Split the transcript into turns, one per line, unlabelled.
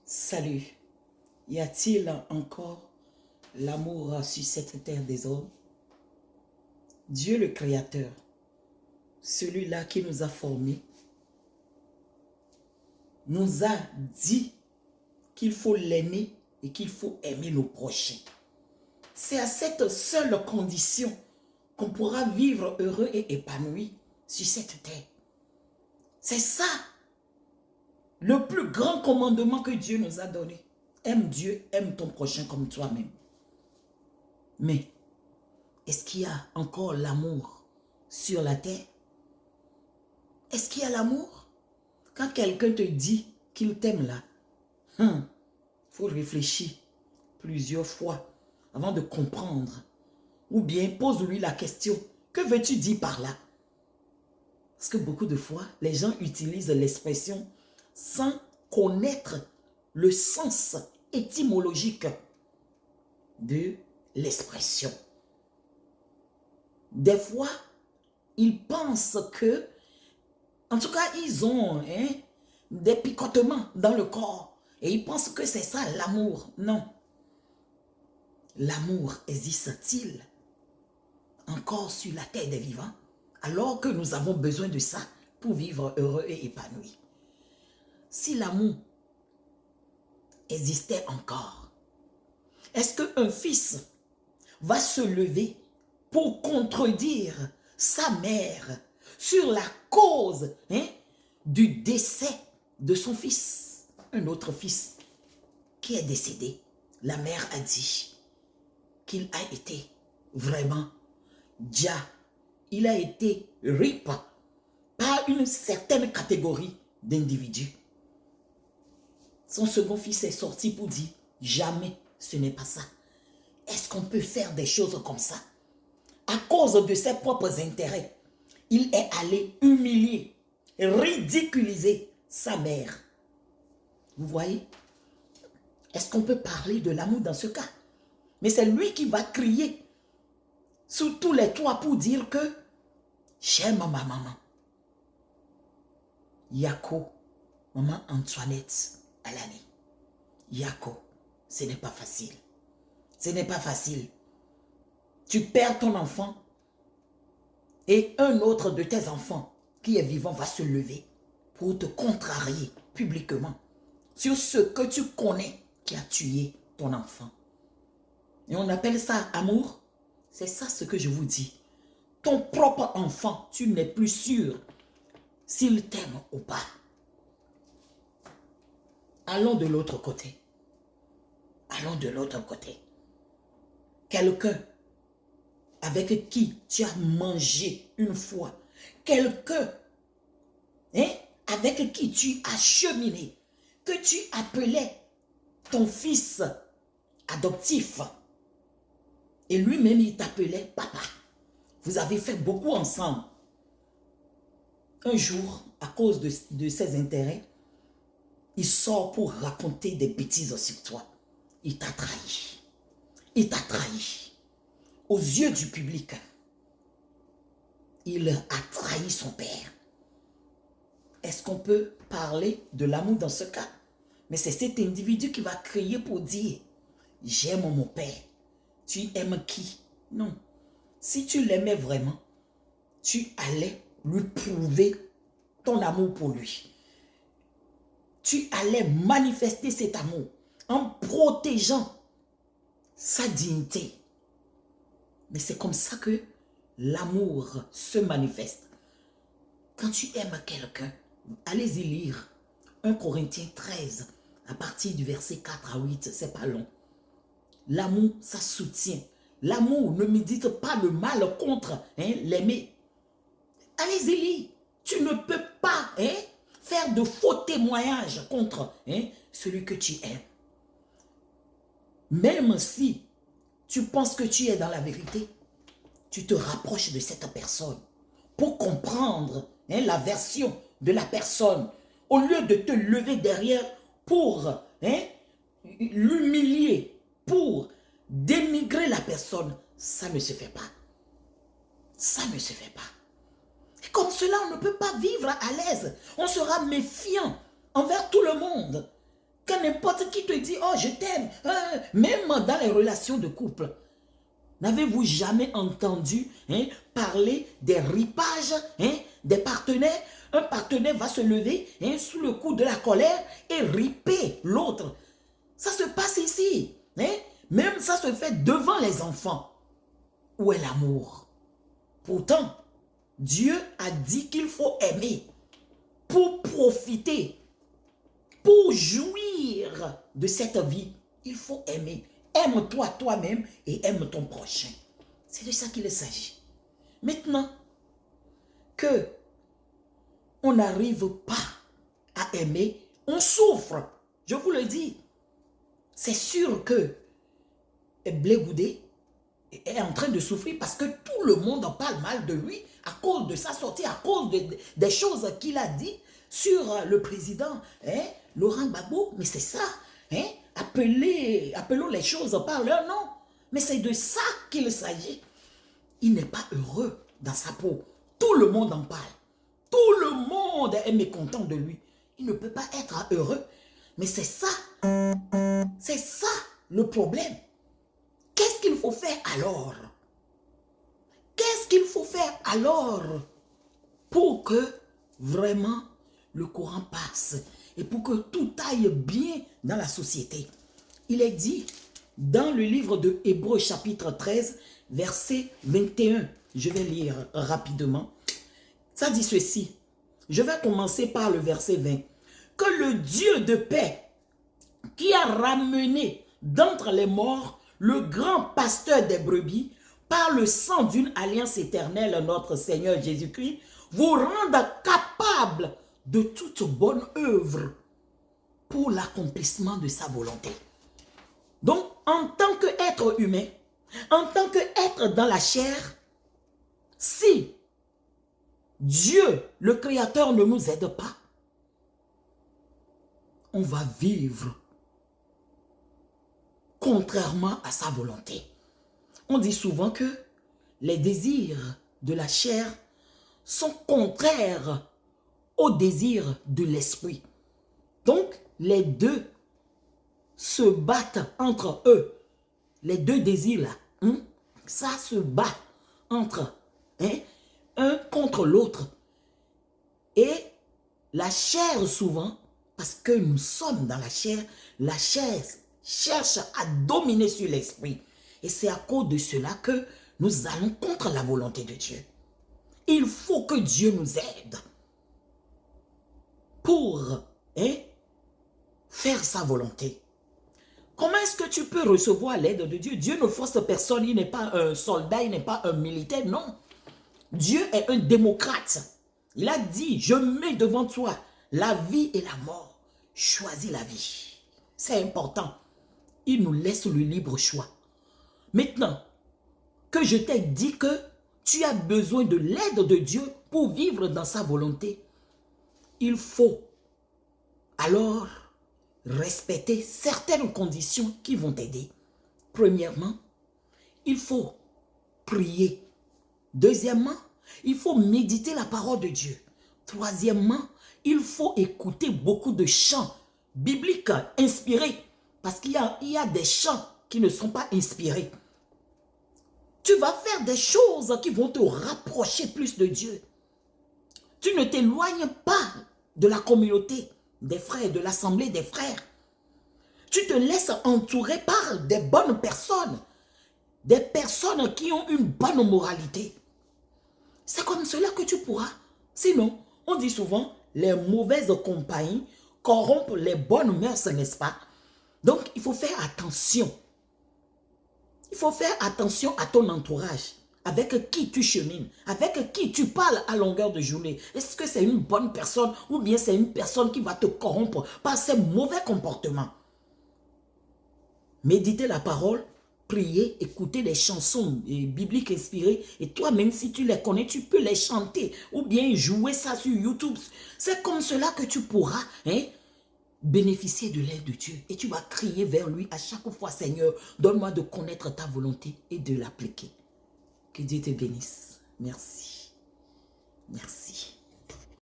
Salut, y a-t-il encore l'amour sur cette terre des hommes? Dieu le Créateur, celui-là qui nous a formés, nous a dit qu'il faut l'aimer et qu'il faut aimer nos prochains. C'est à cette seule condition qu'on pourra vivre heureux et épanoui sur cette terre. C'est ça, le plus grand commandement que Dieu nous a donné. Aime Dieu, aime ton prochain comme toi-même. Mais, est-ce qu'il y a encore l'amour sur la terre? Est-ce qu'il y a l'amour? Quand quelqu'un te dit qu'il t'aime là, il faut réfléchir plusieurs fois avant de comprendre. Ou bien pose-lui la question, que veux-tu dire par là? Parce que beaucoup de fois, les gens utilisent l'expression sans connaître le sens étymologique de l'expression. Des fois, ils pensent que, en tout cas, ils ont des picotements dans le corps. Et ils pensent que c'est ça l'amour. Non. L'amour existe-t-il encore sur la terre des vivants, alors que nous avons besoin de ça pour vivre heureux et épanoui? Si l'amour existait encore, est-ce qu'un fils va se lever pour contredire sa mère sur la cause du décès de son fils? Un autre fils qui est décédé, la mère a dit qu'il a été vraiment déjà, il a été rip par une certaine catégorie d'individus. Son second fils est sorti pour dire, jamais ce n'est pas ça. Est-ce qu'on peut faire des choses comme ça? À cause de ses propres intérêts, il est allé humilier, ridiculiser sa mère. Vous voyez? Est-ce qu'on peut parler de l'amour dans ce cas? Mais c'est lui qui va crier sous tous les toits pour dire que j'aime ma maman. Yako, maman Antoinette Alani. Yako, ce n'est pas facile. Ce n'est pas facile. Tu perds ton enfant et un autre de tes enfants qui est vivant va se lever pour te contrarier publiquement sur ce que tu connais qui a tué ton enfant. Et on appelle ça amour. C'est ça ce que je vous dis. Ton propre enfant, tu n'es plus sûr s'il t'aime ou pas. Allons de l'autre côté. Allons de l'autre côté. Quelqu'un avec qui tu as mangé une fois. Quelqu'un avec qui tu as cheminé. Que tu appelais ton fils adoptif. Et lui-même, il t'appelait papa. Vous avez fait beaucoup ensemble. Un jour, à cause de ses intérêts, il sort pour raconter des bêtises sur toi. Il t'a trahi. Il t'a trahi. Aux yeux du public, il a trahi son père. Est-ce qu'on peut parler de l'amour dans ce cas? Mais c'est cet individu qui va crier pour dire « J'aime mon père ». Tu aimes qui? Non. Si tu l'aimais vraiment, tu allais lui prouver ton amour pour lui. Tu allais manifester cet amour en protégeant sa dignité. Mais c'est comme ça que l'amour se manifeste. Quand tu aimes quelqu'un, allez-y lire 1 Corinthiens 13, à partir du verset 4 à 8, c'est pas long. L'amour, ça soutient. L'amour, ne médite pas le mal contre l'aimer. Allez-y lire. Tu ne peux pas faire de faux témoignages contre celui que tu aimes. Même si tu penses que tu es dans la vérité, tu te rapproches de cette personne pour comprendre la version de la personne. Au lieu de te lever derrière pour l'humilier, pour dénigrer la personne, ça ne se fait pas. Ça ne se fait pas. Et comme cela, on ne peut pas vivre à l'aise. On sera méfiant envers tout le monde. Quand n'importe qui te dit, oh je t'aime, même dans les relations de couple, n'avez-vous jamais entendu parler des ripages des partenaires? Un partenaire va se lever sous le coup de la colère et riper l'autre. Ça se passe ici. Même ça se fait devant les enfants. Où est l'amour? Pourtant, Dieu a dit qu'il faut aimer pour profiter, pour jouir de cette vie. Il faut aimer. Aime-toi toi-même et aime ton prochain. C'est de ça qu'il s'agit. Maintenant que on n'arrive pas à aimer, on souffre. Je vous le dis. C'est sûr que Blé Goudé est en train de souffrir parce que tout le monde parle mal de lui à cause de sa sortie, à cause des choses qu'il a dit sur le président Laurent Gbagbo. Mais c'est ça. Appelons les choses par leur nom. Mais c'est de ça qu'il s'agit. Il n'est pas heureux dans sa peau. Tout le monde en parle. Tout le monde est mécontent de lui. Il ne peut pas être heureux. Mais c'est ça. C'est ça le problème. Qu'est-ce qu'il faut faire alors? Qu'est-ce qu'il faut faire alors pour que vraiment le courant passe et pour que tout aille bien dans la société? Il est dit dans le livre de Hébreux chapitre 13, verset 21. Je vais lire rapidement. Ça dit ceci. Je vais commencer par le verset 20. Que le Dieu de paix qui a ramené d'entre les morts le grand pasteur des brebis par le sang d'une alliance éternelle, notre Seigneur Jésus-Christ, vous rende capable de toute bonne œuvre pour l'accomplissement de sa volonté. Donc, en tant qu'être humain, en tant qu'être dans la chair, si Dieu, le Créateur, ne nous aide pas, on va vivre contrairement à sa volonté. On dit souvent que les désirs de la chair sont contraires aux désirs de l'esprit. Donc, les deux se battent entre eux. Les deux désirs-là, ça se bat entre un contre l'autre. Et la chair souvent, parce que nous sommes dans la chair cherche à dominer sur l'esprit. Et c'est à cause de cela que nous allons contre la volonté de Dieu. Il faut que Dieu nous aide pour faire sa volonté. Comment est-ce que tu peux recevoir l'aide de Dieu? Dieu ne force personne, il n'est pas un soldat, il n'est pas un militaire, non. Dieu est un démocrate. Il a dit, je mets devant toi la vie et la mort. Choisis la vie. C'est important. Il nous laisse le libre choix. Maintenant que je t'ai dit que tu as besoin de l'aide de Dieu pour vivre dans sa volonté, il faut alors respecter certaines conditions qui vont t'aider. Premièrement, il faut prier. Deuxièmement, il faut méditer la parole de Dieu. Troisièmement, il faut écouter beaucoup de chants bibliques inspirés. Parce qu'il y a des chants qui ne sont pas inspirés. Tu vas faire des choses qui vont te rapprocher plus de Dieu. Tu ne t'éloignes pas de la communauté des frères, de l'assemblée des frères. Tu te laisses entourer par des bonnes personnes. Des personnes qui ont une bonne moralité. C'est comme cela que tu pourras. Sinon, on dit souvent, les mauvaises compagnies corrompent les bonnes mœurs, n'est-ce pas? Donc, il faut faire attention. Il faut faire attention à ton entourage. Avec qui tu chemines, avec qui tu parles à longueur de journée. Est-ce que c'est une bonne personne ou bien c'est une personne qui va te corrompre par ses mauvais comportements? Méditer la parole, prier, écouter les chansons bibliques inspirées. Et toi, même si tu les connais, tu peux les chanter ou bien jouer ça sur YouTube. C'est comme cela que tu pourras bénéficier de l'aide de Dieu. Et tu vas crier vers lui à chaque fois, Seigneur, donne-moi de connaître ta volonté et de l'appliquer. Que Dieu te bénisse. Merci. Merci.